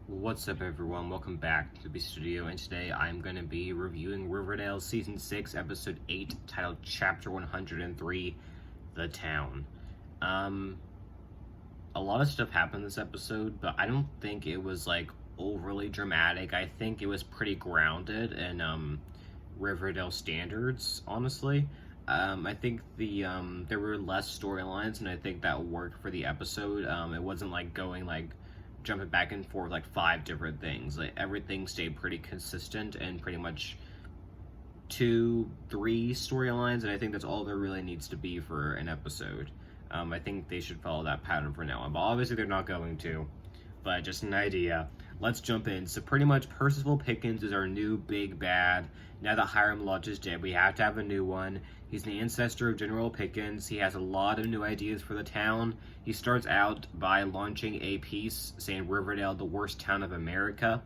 What's up, everyone? Welcome back to the studio, and today I'm going to be reviewing Riverdale Season 6, Episode 8, titled Chapter 103, The Town. A lot of stuff happened this episode, but I don't think it was, overly dramatic. I think it was pretty grounded in, Riverdale standards, honestly. I think there were less storylines, and I think that worked for the episode. It wasn't, jumping back and forth like 5 different things. Like everything stayed pretty consistent and pretty much 2-3 storylines, and I think that's all there really needs to be for an episode. I think they should follow that pattern for now on, but obviously they're not going to. But just an idea. Let's jump in. So pretty much Percival Pickens is our new big bad. Now that Hiram Lodge is dead, we have to have a new one. He's an ancestor of General Pickens. He has a lot of new ideas for the town. He starts out by launching a piece saying Riverdale, the worst town of America.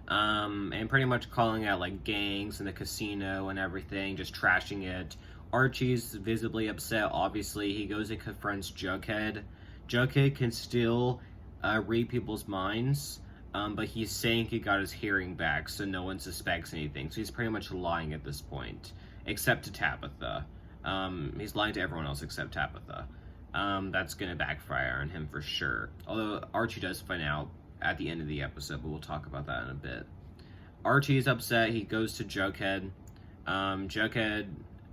And pretty much calling out like gangs and the casino and everything, just trashing it. Archie's visibly upset. Obviously, he goes and confronts Jughead. Jughead can still read people's minds, but he's saying he got his hearing back, so no one suspects anything. So he's pretty much lying at this point, except to Tabitha. He's lying to everyone else except Tabitha. That's gonna backfire on him for sure. Although Archie does find out at the end of the episode, but we'll talk about that in a bit. Archie's upset. He goes to Jughead. Jughead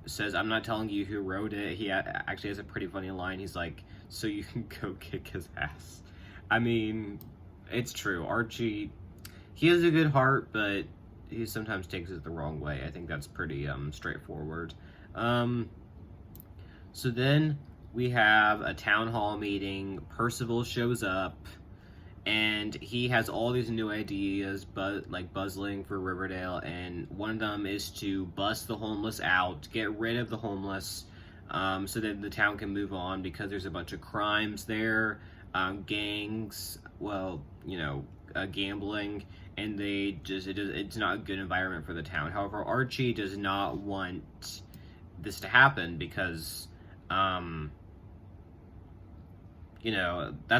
says, "I'm not telling you who wrote it." He actually has a pretty funny line. He's like, "So you can go kick his ass." I mean, it's true. Archie, he has a good heart, but he sometimes takes it the wrong way. I think that's pretty straightforward. So then we have a town hall meeting. Percival shows up, and he has all these new ideas, but buzzing for Riverdale. And one of them is to bust the homeless out, get rid of the homeless, so that the town can move on because there's a bunch of crimes there. Gangs, gambling, and it's not a good environment for the town. However, Archie does not want this to happen because, that's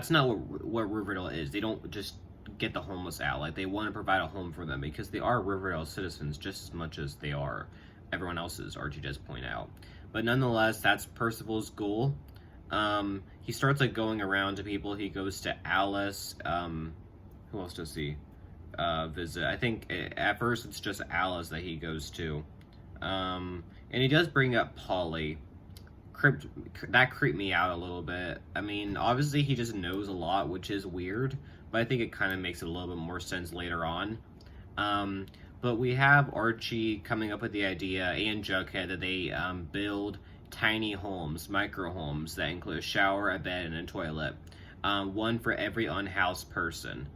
not what Riverdale is. They don't just get the homeless out. Like, they want to provide a home for them because they are Riverdale citizens just as much as they are everyone else's, Archie does point out. But nonetheless, that's Percival's goal. He starts going around to people. He goes to Alice. Who else does he visit? I think at first it's just Alice that he goes to. And he does bring up Polly. That creeped me out a little bit. I mean, obviously he just knows a lot, which is weird, but I think it kind of makes a little bit more sense later on. But we have Archie coming up with the idea, and Jughead, that they build tiny homes, micro homes that include a shower, a bed, and a toilet. One for every unhoused person.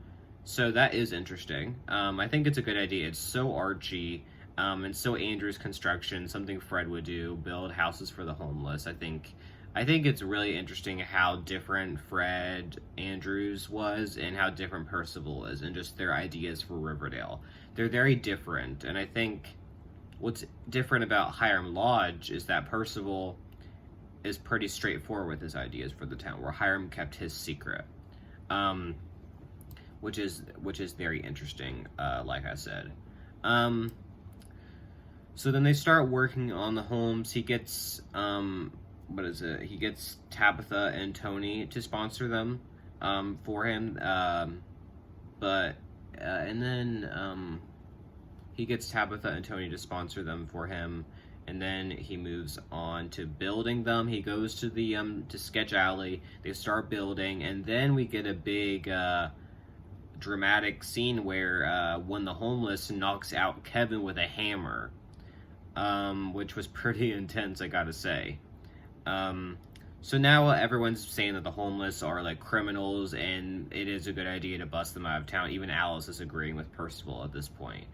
So that is interesting. I think it's a good idea. It's so Archie, and so Andrew's construction, something Fred would do, build houses for the homeless. I think it's really interesting how different Fred Andrews was and how different Percival is, and just their ideas for Riverdale. They're very different, and I think what's different about Hiram Lodge is that Percival is pretty straightforward with his ideas for the town, where Hiram kept his secret, which is very interesting, like I said. So then they start working on the homes. He gets he gets Tabitha and Tony to sponsor them for him, he gets Tabitha and Tony to sponsor them for him, and then he moves on to building them. He goes to the to Sketch Alley. They start building, and then we get a big dramatic scene where when the homeless knocks out Kevin with a hammer, which was pretty intense, I gotta say. So now everyone's saying that the homeless are criminals, and it is a good idea to bust them out of town. Even Alice is agreeing with Percival at this point.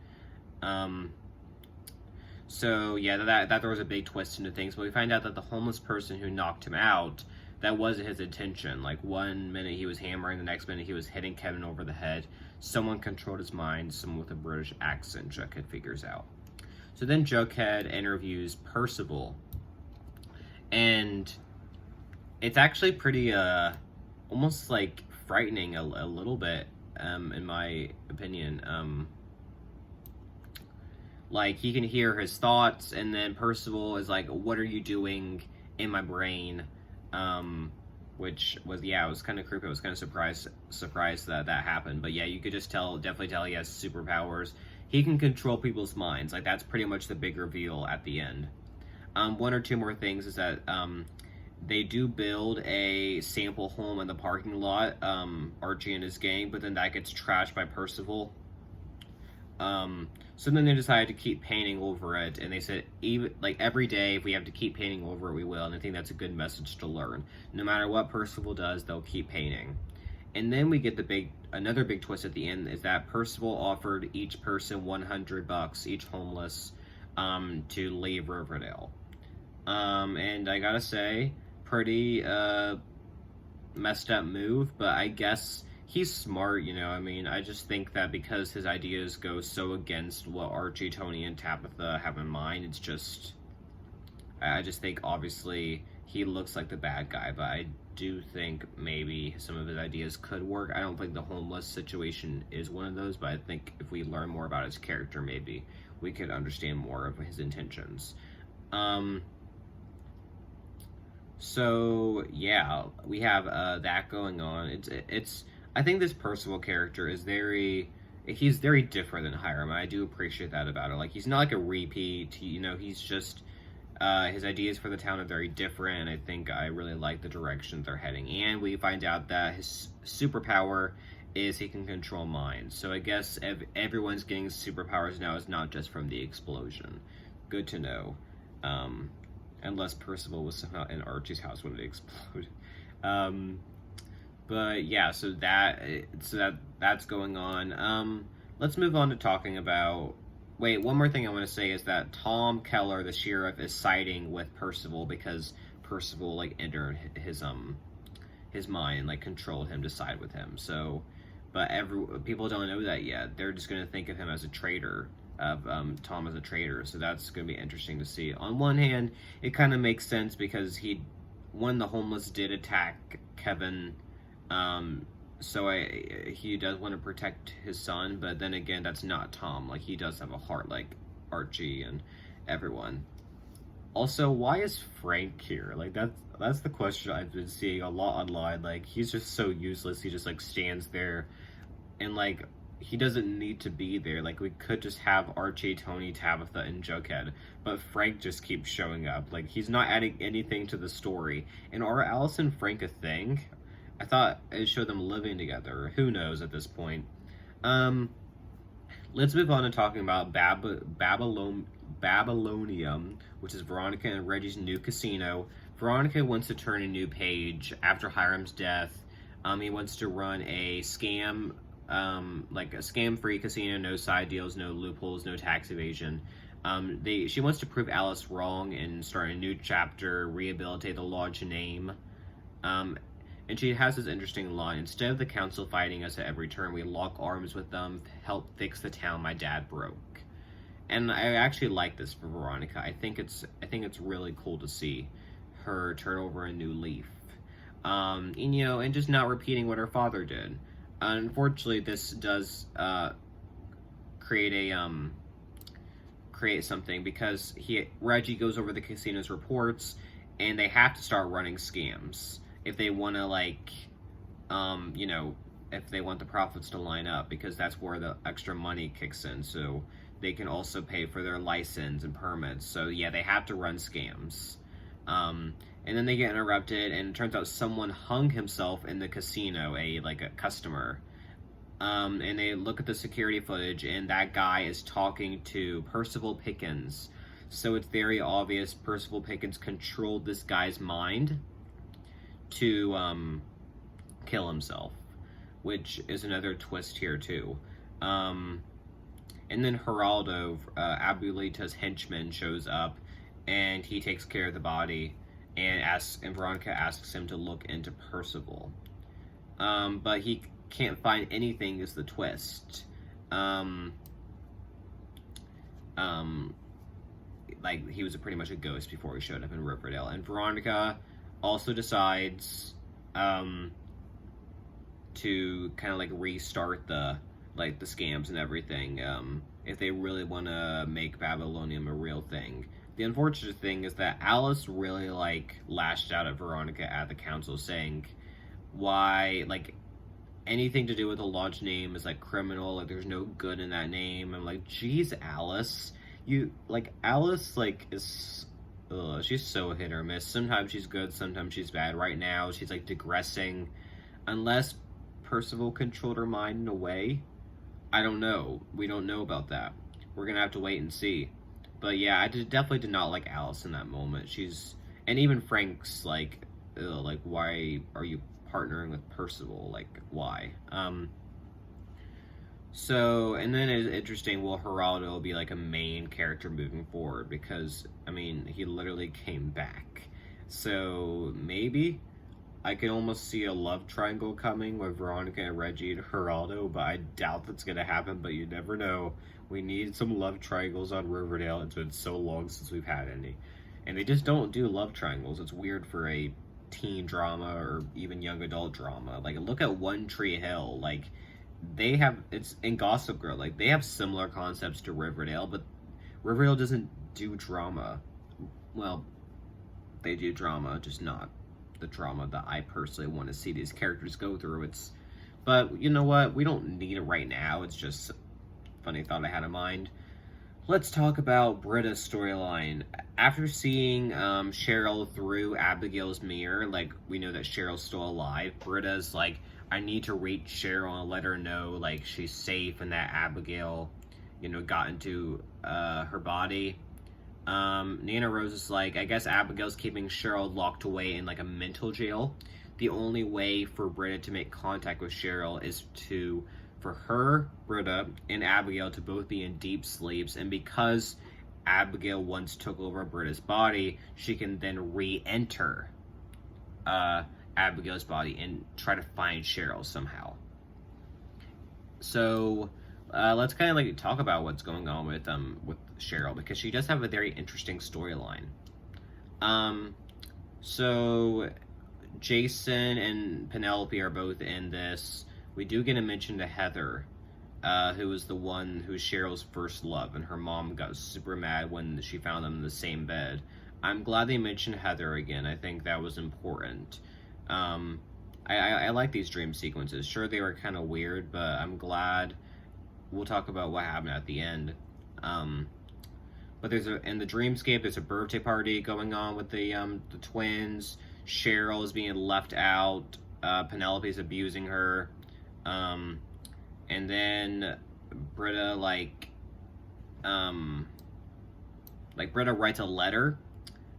So yeah, that throws a big twist into things, but we find out that the homeless person who knocked him out, that wasn't his intention. 1 minute he was hammering, the next minute he was hitting Kevin over the head. Someone controlled his mind, someone with a British accent, Jughead figures out. So then Jughead interviews Percival, and it's actually pretty, almost frightening a little bit. in my opinion. Like, he can hear his thoughts, and then Percival is like, what are you doing in my brain? Which was, yeah, it was kind of creepy. I was kind of surprised that that happened. But yeah, you could just definitely tell he has superpowers. He can control people's minds. Like, that's pretty much the big reveal at the end. One or two more things is that they do build a sample home in the parking lot, Archie and his gang, but then that gets trashed by Percival. So then they decided to keep painting over it, and they said, even like every day, if we have to keep painting over it, we will. And I think that's a good message to learn. No matter what Percival does, they'll keep painting. And then we get another big twist at the end is that Percival offered each person $100, each homeless, to leave Riverdale. And I gotta say, pretty messed up move, but I guess he's smart, you know. I mean, I just think that because his ideas go so against what Archie, Tony, and Tabitha have in mind, it's just, I just think obviously he looks like the bad guy, but I do think maybe some of his ideas could work. I don't think the homeless situation is one of those, but I think if we learn more about his character, maybe we could understand more of his intentions. So yeah, we have that going on. It's I think this Percival character is he's very different than Hiram. I do appreciate that about it. Like, he's not like a repeat, you know, he's just, his ideas for the town are very different, and I think I really like the direction they're heading. And we find out that his superpower is he can control minds. So I guess everyone's getting superpowers now is not just from the explosion. Good to know. Unless Percival was somehow in Archie's house when it exploded. But yeah, so that's going on. Let's move on to talking about. Wait, one more thing I want to say is that Tom Keller, the sheriff, is siding with Percival because Percival like entered his mind, like controlled him to side with him. So, but people don't know that yet. They're just gonna think of him as a traitor, of Tom as a traitor. So that's gonna be interesting to see. On one hand, it kind of makes sense because when the homeless did attack Kevin. So he does want to protect his son, but then again, that's not Tom. Like, he does have a heart like Archie and everyone. Also, why is Frank here? Like, that's the question I've been seeing a lot online. Like, he's just so useless. He just like stands there, and like he doesn't need to be there. Like, we could just have Archie, Tony, Tabitha, and Jughead, but Frank just keeps showing up. Like, he's not adding anything to the story. And are Alice and Frank a thing? I thought it showed them living together. Who knows at this point? Let's move on to talking about Babylonium, which is Veronica and Reggie's new casino. Veronica wants to turn a new page after Hiram's death. He wants to run a scam, like a scam-free casino, no side deals, no loopholes, no tax evasion. She wants to prove Alice wrong and start a new chapter, rehabilitate the lodge name. And she has this interesting line: instead of the council fighting us at every turn, we lock arms with them, help fix the town my dad broke. And I actually like this for Veronica. I think it's really cool to see her turn over a new leaf. And, you know, and just not repeating what her father did. Unfortunately, this does create something because Reggie goes over the casino's reports, and they have to start running scams if they want to, like, you know, if they want the profits to line up, because that's where the extra money kicks in, so they can also pay for their license and permits. So yeah, they have to run scams. And then they get interrupted, and it turns out someone hung himself in the casino, a customer. And they look at the security footage, and that guy is talking to Percival Pickens. So it's very obvious Percival Pickens controlled this guy's mind to kill himself, which is another twist here too. And then Geraldo, Abuelita's henchman, shows up, and he takes care of the body, and Veronica asks him to look into Percival. But he can't find anything is the twist. Like, he was pretty much a ghost before he showed up in Riverdale. And Veronica also decides to kind of like restart the scams and everything, if they really want to make Babylonium a real thing. The unfortunate thing is that Alice really like lashed out at Veronica at the council, saying why like anything to do with the lodge name is like criminal, like there's no good in that name. I'm like, geez, Alice, you like Alice like is she's so hit or miss. Sometimes she's good, sometimes she's bad. Right now she's like digressing, unless Percival controlled her mind in a way. I don't know. We don't know about that. We're gonna have to wait and see. But yeah, I definitely did not like Alice in that moment. And even Frank's like, like, why are you partnering with Percival? Like, why? So, and then it's interesting, will Geraldo be like a main character moving forward? Because, I mean, he literally came back. So, maybe I can almost see a love triangle coming with Veronica and Reggie and Geraldo, but I doubt that's going to happen, but you never know. We need some love triangles on Riverdale. It's been so long since we've had any. And they just don't do love triangles. It's weird for a teen drama or even young adult drama. Like, look at One Tree Hill. Like, they have, it's in Gossip Girl, like, they have similar concepts to Riverdale, but Riverdale doesn't do drama. Well, they do drama, just not the drama that I personally want to see these characters go through. But you know what? We don't need it right now. It's just a funny thought I had in mind. Let's talk about Brita's storyline. After seeing Cheryl through Abigail's mirror, like, we know that Cheryl's still alive. Brita's like, I need to reach Cheryl and let her know, like, she's safe and that Abigail, got into her body. Nana Rose is like, I guess Abigail's keeping Cheryl locked away in, like, a mental jail. The only way for Brita to make contact with Cheryl is for her, Brita, and Abigail to both be in deep sleeps, and because Abigail once took over Brita's body, she can then re-enter Abigail's body and try to find Cheryl somehow. So let's kind of like talk about what's going on with Cheryl, because she does have a very interesting storyline. So Jason and Penelope are both in this. We do get a mention to Heather, who was the one who's Cheryl's first love, and her mom got super mad when she found them in the same bed. I'm glad they mentioned Heather again. I think that was important. I like these dream sequences. Sure, they were kind of weird, but I'm glad. We'll talk about what happened at the end. But in the dreamscape, there's a birthday party going on with the twins. Cheryl is being left out. Penelope's abusing her. And then Brita Brita writes a letter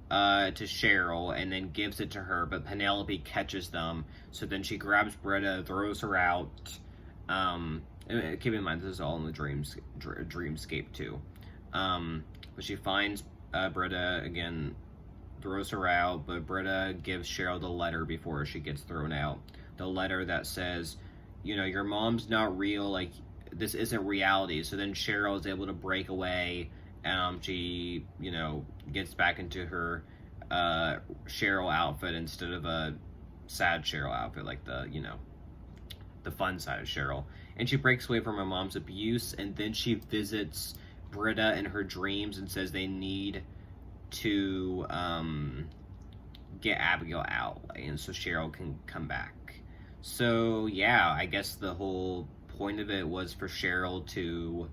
to Cheryl and then gives it to her, but Penelope catches them. So then she grabs Brita, throws her out. Keep in mind, this is all in the dreamscape too. But she finds Brita again, throws her out, but Brita gives Cheryl the letter before she gets thrown out. The letter that says, your mom's not real, like, this isn't reality. So then Cheryl is able to break away. She, gets back into her Cheryl outfit instead of a sad Cheryl outfit, like the fun side of Cheryl. And she breaks away from her mom's abuse, and then she visits Brita in her dreams and says they need to get Abigail out, and so Cheryl can come back. So yeah, I guess the whole point of it was for Cheryl to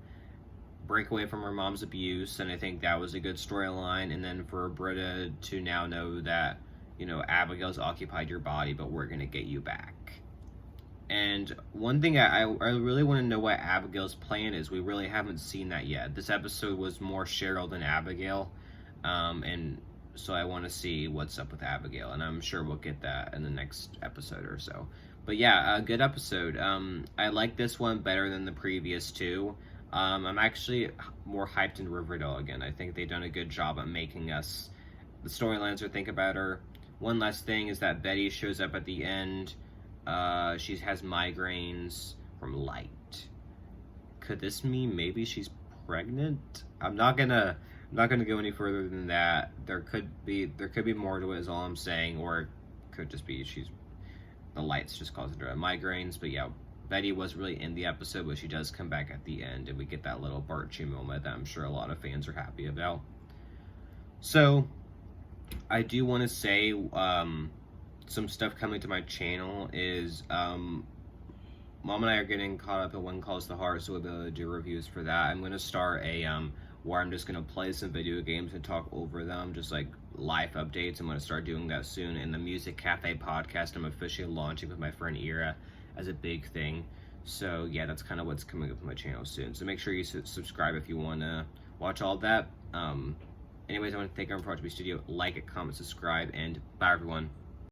break away from her mom's abuse, and I think that was a good storyline. And then for Brita to now know that, Abigail's occupied your body, but we're gonna get you back. And one thing I really want to know what Abigail's plan is. We really haven't seen that yet. This episode was more Cheryl than Abigail, and so I want to see what's up with Abigail, and I'm sure we'll get that in the next episode or so. But yeah, a good episode. I like this one better than the previous two. I'm actually more hyped in Riverdale again. I think they've done a good job at making us, the storylines are think about her. One last thing is that Betty shows up at the end. She has migraines from light. Could this mean maybe she's pregnant? I'm not gonna go any further than that. There could be more to it, is all I'm saying, or it could just be the lights just causing her migraines. But yeah, Betty was really in the episode, but she does come back at the end, and we get that little Barchi moment that I'm sure a lot of fans are happy about. So, I do want to say some stuff coming to my channel is Mom and I are getting caught up in One Calls the Heart, so we'll be able to do reviews for that. I'm going to start a where I'm just going to play some video games and talk over them, just like live updates. I'm going to start doing that soon. And the Music Cafe podcast I'm officially launching with my friend Ira as a big thing. So yeah, that's kind of what's coming up on my channel soon. So make sure you subscribe if you want to watch all of that. Anyways, I want to thank everyone for watching my studio. Like it, comment, subscribe, and bye everyone.